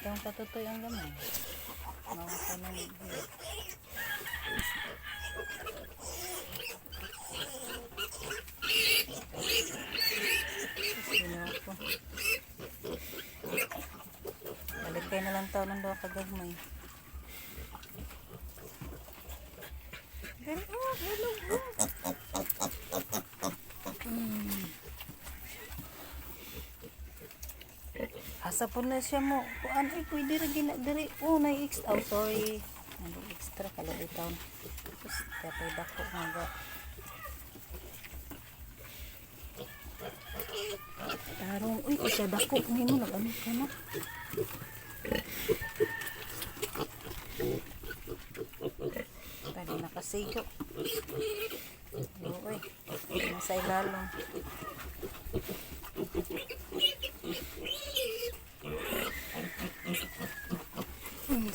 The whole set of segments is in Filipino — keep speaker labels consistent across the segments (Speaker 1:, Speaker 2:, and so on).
Speaker 1: Itong katutoy ang gamay. Mawasa na ni Ginawa ko. Balik kayo na lang tao ng daw kagagmay. Hello. Asa po na siya mo. Kuan ay pwede ra gina diri. Oh, sorry. Nang extra kalabitaw. Tapos tapay dako nga. Tarong, uy, isa dako nimo nag-ano ka na. Tadi nakasigo. Uy, nasa ilalong.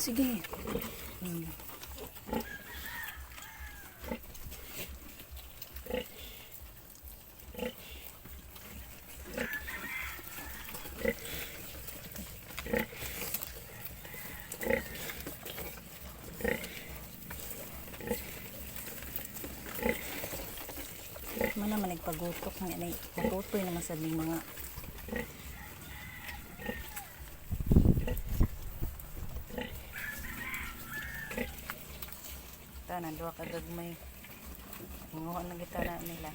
Speaker 1: Sige. Mana man nagpagutok nga nay matutoy naman sa mga tanan duha ka gagmay inguha na gitara nila